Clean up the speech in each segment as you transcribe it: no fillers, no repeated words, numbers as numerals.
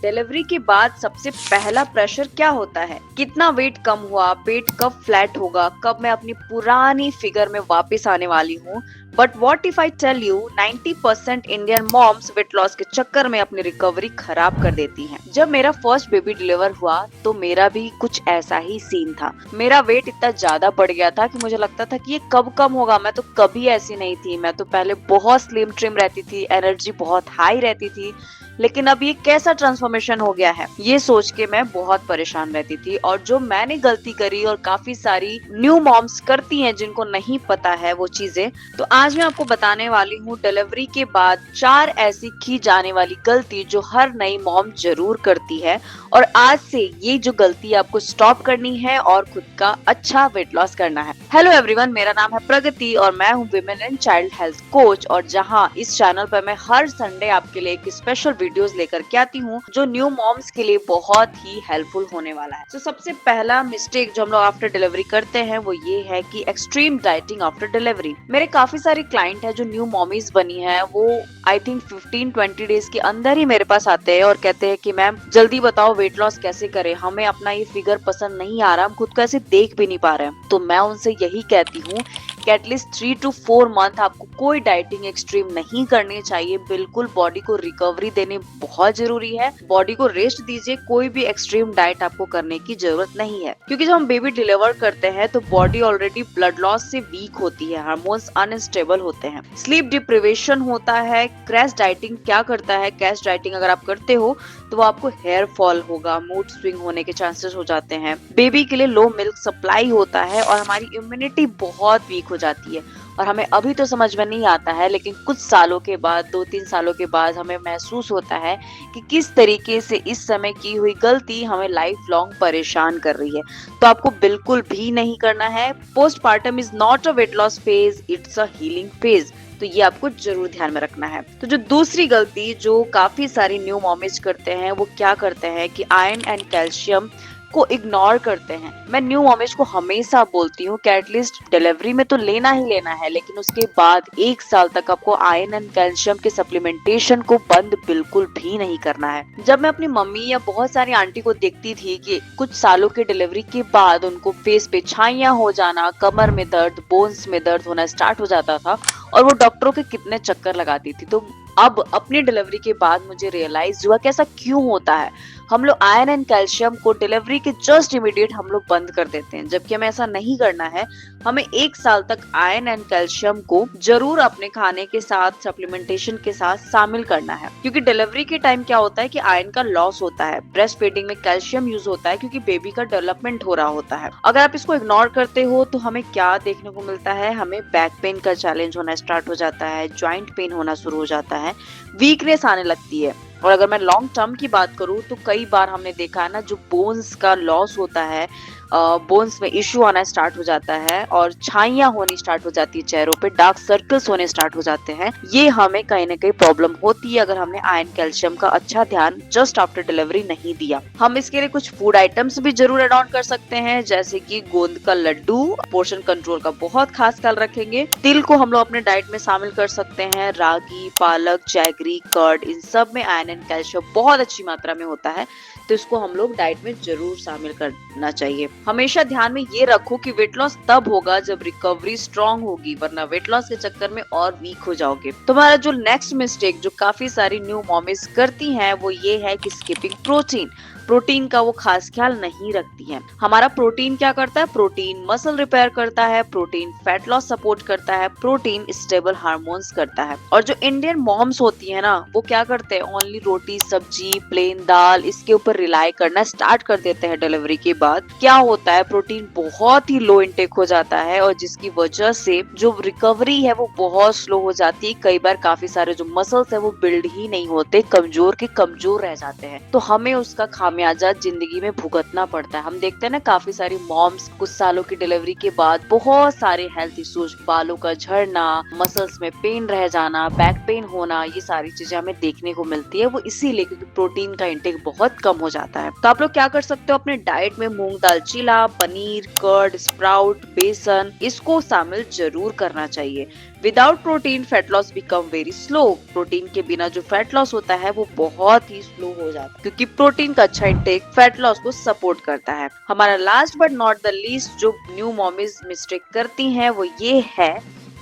Delivery के बाद सबसे पहला प्रेशर क्या होता है? कितना वेट कम हुआ, पेट कब फ्लैट होगा, कब मैं अपनी पुरानी फिगर में वापस आने वाली हूँ? But what if I tell you 90% Indian moms weight loss के चक्कर में अपनी रिकवरी खराब कर देती हैं। जब मेरा फर्स्ट बेबी डिलीवर हुआ तो मेरा भी कुछ ऐसा ही सीन था। मेरा वेट इतना ज्यादा बढ़ गया था कि मुझे लगता था कि ये कब कम होगा। मैं तो कभी ऐसी नहीं थी। मैं तो पहले बहुत स्लिम ट्रिम रहती थी, एनर्जी बहुत हाई रहती थी, लेकिन अब ये कैसा ट्रांसफॉर्मेशन हो गया है, ये सोच के मैं बहुत परेशान रहती थी। और जो मैंने गलती करी और काफी सारी न्यू मॉम्स करती हैं जिनको नहीं पता है वो चीजें, तो आज मैं आपको बताने वाली हूँ डिलीवरी के बाद 4 ऐसी की जाने वाली गलती जो हर नई मॉम जरूर करती है। और आज से ये जो गलती आपको स्टॉप करनी है और खुद का अच्छा वेट लॉस करना है। हेलो एवरीवन, मेरा नाम है प्रगति और मैं हूँ women and child health coach. और जहाँ इस चैनल पर मैं हर संडे आपके लिए एक स्पेशल वीडियोस लेकर के आती हूँ जो न्यू मॉम्स के लिए बहुत ही हेल्पफुल होने वाला है। तो सबसे पहला मिस्टेक जो हम लोग आफ्टर डिलीवरी करते हैं वो ये है कि एक्सट्रीम डाइटिंग आफ्टर डिलीवरी। मेरे काफी सारे क्लाइंट है जो न्यू मॉमीज बनी है, वो आई थिंक 15-20 डेज के अंदर ही मेरे पास आते हैं और कहते हैं कि मैम जल्दी बताओ वेट लॉस कैसे करें, हमें अपना ये फिगर पसंद नहीं आ रहा, हम खुद को ऐसे देख भी नहीं पा रहे हैं। तो मैं उनसे यही कहती हूँ कि एटलीस्ट 3 to 4 मंथ आपको कोई डाइटिंग एक्सट्रीम नहीं करनी चाहिए। बिल्कुल बॉडी को रिकवरी देनी बहुत जरूरी है, बॉडी को रेस्ट दीजिए। कोई भी एक्सट्रीम डाइट आपको करने की जरूरत नहीं है, क्योंकि जब हम बेबी डिलीवर करते हैं तो बॉडी ऑलरेडी ब्लड लॉस से वीक होती है, हार्मोन्स अनस्टेबल होते हैं, स्लीप डिप्रिवेशन होता है। क्रैश डाइटिंग क्या करता है? क्रैश डाइटिंग अगर आप करते हो तो वो आपको हेयर फॉल होगा, मूड स्विंग होने के चांसेस हो जाते हैं, बेबी के लिए लो मिल्क सप्लाई होता है और हमारी इम्यूनिटी बहुत वीक हो जाती है। और हमें अभी तो समझ में नहीं आता है, लेकिन कुछ सालों के बाद, 2-3 सालों के बाद हमें महसूस होता है कि किस तरीके से इस समय की हुई गलती हमें लाइफ लॉन्ग परेशान कर रही है। तो आपको बिल्कुल भी नहीं करना है। Postpartum is not a weight loss phase, it's a healing phase. तो ये आपको जरूर ध्यान में रखना है। तो जो दूसरी गलती जो काफी सारी न्यू मॉमीज करते हैं वो क्या करते हैं कि आयरन एंड कैल्शियम को इग्नोर करते हैं। मैं न्यू मॉमीज को हमेशा बोलती हूँ कि एटलीस्ट डिलीवरी में तो लेना ही लेना है, लेकिन उसके बाद 1 साल तक आपको आयरन एंड कैल्शियम के सप्लीमेंटेशन को बंद बिल्कुल भी नहीं करना है। जब मैं अपनी मम्मी या बहुत सारी आंटी को देखती थी कि कुछ सालों के डिलीवरी के बाद उनको फेस पे छाइयां हो जाना, कमर में दर्द, बोन्स में दर्द होना स्टार्ट हो जाता था और वो डॉक्टरों के कितने चक्कर लगाती थी, तो अब अपनी डिलीवरी के बाद मुझे रियलाइज हुआ कि ऐसा क्यों होता है। हम लोग आयरन एंड कैल्शियम को डिलीवरी के जस्ट इमीडिएट हम लोग बंद कर देते हैं, जबकि हमें ऐसा नहीं करना है। हमें 1 साल तक आयरन एंड कैल्शियम को जरूर अपने खाने के साथ, सप्लीमेंटेशन के साथ शामिल करना है, क्योंकि डिलीवरी के टाइम क्या होता है कि आयरन का लॉस होता है, ब्रेस्ट फीडिंग में कैल्शियम यूज होता है क्योंकि बेबी का डेवलपमेंट हो रहा होता है। अगर आप इसको इग्नोर करते हो तो हमें क्या देखने को मिलता है? हमें बैक पेन का चैलेंज होना स्टार्ट हो जाता है, ज्वाइंट पेन होना शुरू हो जाता है, वीकनेस आने लगती है। और अगर मैं लॉन्ग टर्म की बात करूँ तो कई बार हमने देखा है ना, जो बोन्स का लॉस होता है, बोन्स में इश्यू आना स्टार्ट हो जाता है और छाइयां होनी स्टार्ट हो जाती है चेहरों पे, डार्क सर्कल्स होने स्टार्ट हो जाते हैं। ये हमें कहीं ना कहीं प्रॉब्लम होती है अगर हमने आयरन कैल्शियम का अच्छा ध्यान जस्ट आफ्टर डिलीवरी नहीं दिया। हम इसके लिए कुछ फूड आइटम्स भी जरूर एड ऑन कर सकते हैं, जैसे कि गोंद का लड्डू, पोर्शन कंट्रोल का बहुत खास ख्याल रखेंगे। तिल को हम लोग अपने डाइट में शामिल कर सकते हैं, रागी, पालक, जैगरी, कर्ड, इन सब में आयरन एंड कैल्शियम बहुत अच्छी मात्रा में होता है, तो इसको हम लोग डाइट में जरूर शामिल करना चाहिए। हमेशा ध्यान में ये रखो कि वेट लॉस तब होगा जब रिकवरी स्ट्रांग होगी, वरना वेट लॉस के चक्कर में और वीक हो जाओगे। तुम्हारा जो नेक्स्ट मिस्टेक जो काफी सारी न्यू मॉमीज करती हैं वो ये है कि स्किपिंग प्रोटीन। प्रोटीन का वो खास ख्याल नहीं रखती है। हमारा प्रोटीन क्या करता है? प्रोटीन मसल रिपेयर करता है, प्रोटीन फैट लॉस सपोर्ट करता है, प्रोटीन स्टेबल हार्मोन्स करता है। और जो इंडियन मॉम्स होती है ना, वो क्या करते हैं? ओनली रोटी, सब्जी, प्लेन दाल, इसके ऊपर रिलाई करना स्टार्ट कर देते हैं डिलीवरी के बाद। क्या होता है? प्रोटीन बहुत ही लो इंटेक हो जाता है और जिसकी वजह से जो रिकवरी है वो बहुत स्लो हो जाती है। कई बार काफी सारे जो मसल्स है वो बिल्ड ही नहीं होते, कमजोर के कमजोर रह जाते हैं। तो हमें उसका खामियाजा जिंदगी में भुगतना पड़ता है। हम देखते हैं ना, काफी सारी मॉम्स कुछ सालों की डिलीवरी के बाद बहुत सारे हेल्थ इश्यूज, बालों का झड़ना, मसल्स में पेन रह जाना, बैक पेन होना, ये सारी चीजें हमें देखने को मिलती है। वो इसीलिए क्योंकि प्रोटीन का इंटेक बहुत कम हो जाता है। तो आप लोग क्या कर सकते हो? अपने डाइट में मूंग दाल चिला, पनीर, कर्ड, स्प्राउट, बेसन, इसको शामिल जरूर करना चाहिए। Without protein fat loss become very slow. Protein के बिना जो फैट लॉस होता है वो बहुत ही स्लो हो जाता है, क्योंकि प्रोटीन का अच्छा इंटेक फैट लॉस को सपोर्ट करता है। हमारा last but not the least जो न्यू मॉमीज मिस्टेक करती हैं वो ये है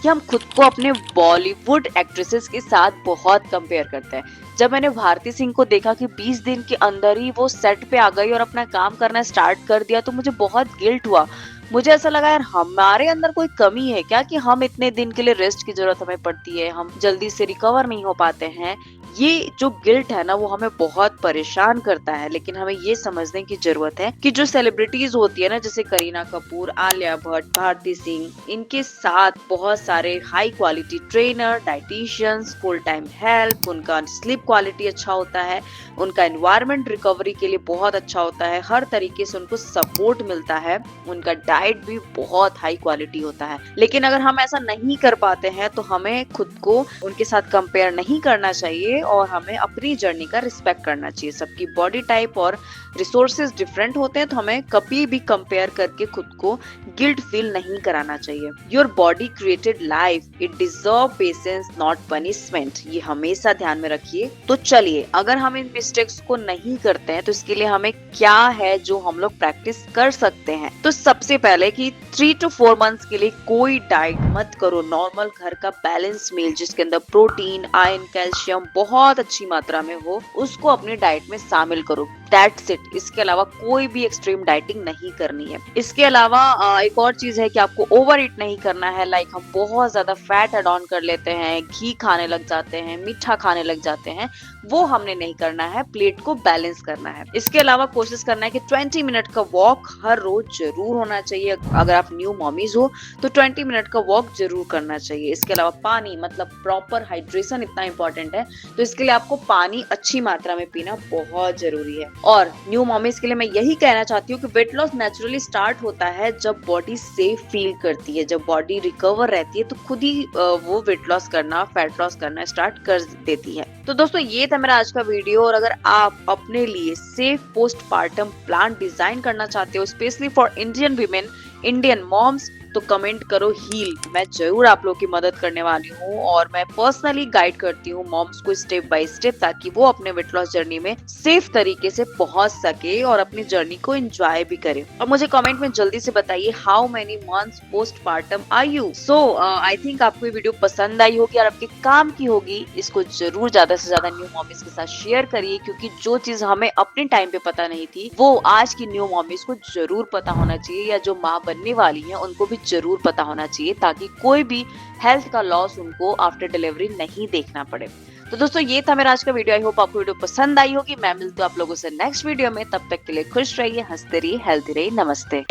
कि हम खुद को अपने बॉलीवुड एक्ट्रेसेस के साथ बहुत कंपेयर करते हैं। जब मैंने भारती सिंह को देखा कि 20 दिन के अंदर ही वो सेट पे आ गई और अपना काम करना स्टार्ट कर दिया, तो मुझे बहुत गिल्ट हुआ। मुझे ऐसा लगा यार हमारे अंदर कोई कमी है क्या कि हम इतने दिन के लिए रेस्ट की जरूरत हमें पड़ती है, हम जल्दी से रिकवर नहीं हो पाते हैं। ये जो गिल्ट है ना वो हमें बहुत परेशान करता है। लेकिन हमें ये समझने की जरूरत है कि जो सेलिब्रिटीज होती है ना, जैसे करीना कपूर, आलिया भट्ट, भारती सिंह, इनके साथ बहुत सारे high quality trainer, dieticians, full time help, उनका स्लीप क्वालिटी अच्छा होता है, उनका एनवायरमेंट रिकवरी के लिए बहुत अच्छा होता है, हर तरीके से उनको सपोर्ट मिलता है, उनका डाइट भी बहुत हाई क्वालिटी होता है। लेकिन अगर हम ऐसा नहीं कर पाते हैं तो हमें खुद को उनके साथ कंपेयर नहीं करना चाहिए और हमें अपनी जर्नी का रिस्पेक्ट करना चाहिए। सबकी बॉडी टाइप और रिसोर्सेज डिफरेंट होते हैं, तो हमें कभी भी कंपेयर करके खुद को गिल्ट फील नहीं कराना चाहिए। Your body created life, it deserve patience not punishment, ये हमेशा ध्यान में रखिए। तो चलिए, अगर हम इन मिस्टेक्स को नहीं करते हैं तो इसके लिए हमें क्या है जो हम लोग प्रैक्टिस कर सकते हैं। तो सबसे पहले कि 3 to 4 मंथ्स के लिए कोई डाइट मत करो। नॉर्मल घर का बैलेंस मील जिसके अंदर प्रोटीन, आयरन, कैल्शियम बहुत अच्छी मात्रा में हो, उसको अपनी डाइट में शामिल करो। That's it। इसके अलावा कोई भी एक्सट्रीम डाइटिंग नहीं करनी है। इसके अलावा एक और चीज है कि आपको ओवर ईट नहीं करना है। लाइक हम बहुत ज्यादा फैट ऐड ऑन कर लेते हैं, घी खाने लग जाते हैं, मीठा खाने लग जाते हैं, वो हमने नहीं करना है। प्लेट को बैलेंस करना है। इसके अलावा कोशिश करना है कि 20 मिनट का वॉक हर रोज जरूर होना चाहिए। अगर आप न्यू मॉमीज हो तो 20 मिनट का वॉक जरूर करना चाहिए। इसके अलावा पानी, मतलब प्रॉपर हाइड्रेशन इतना इंपॉर्टेंट है, तो इसके लिए आपको पानी अच्छी मात्रा में पीना बहुत जरूरी है। और न्यू मॉमीज के लिए मैं यही कहना चाहती हूँ कि वेट लॉस नेचुरली स्टार्ट होता है जब बॉडी सेफ फील करती है, जब बॉडी रिकवर रहती है, तो खुद ही वो वेट लॉस करना, फैट लॉस करना स्टार्ट कर देती है। तो दोस्तों ये था मेरा आज का वीडियो। और अगर आप अपने लिए सेफ पोस्टपार्टम प्लान डिजाइन करना चाहते हो specially for Indian women, Indian moms, तो कमेंट करो हील। मैं जरूर आप लोगों की मदद करने वाली हूँ और मैं पर्सनली गाइड करती हूँ मॉम्स को स्टेप बाय स्टेप, ताकि वो अपने वेट लॉस जर्नी में सेफ तरीके से पहुंच सके और अपनी जर्नी को एंजॉय भी करे। और मुझे कमेंट में जल्दी से बताइए how many months postpartum are you. So I think आपको ये वीडियो पसंद आई होगी और आपके काम की होगी। इसको जरूर ज्यादा से ज्यादा न्यू मॉमीज के साथ शेयर करिए, क्योंकि जो चीज हमें अपने टाइम पे पता नहीं थी वो आज की न्यू मॉमीज को जरूर पता होना चाहिए, या जो माँ बनने वाली है उनको भी जरूर पता होना चाहिए, ताकि कोई भी हेल्थ का लॉस उनको आफ्टर डिलीवरी नहीं देखना पड़े। तो दोस्तों ये था मेरा आज का वीडियो। आई होप आपको वीडियो पसंद आई होगी। मैं मिलती हूँ आप लोगों से नेक्स्ट वीडियो में। तब तक के लिए खुश रहिए, हंसते रहिए, हेल्दी रहिए। नमस्ते।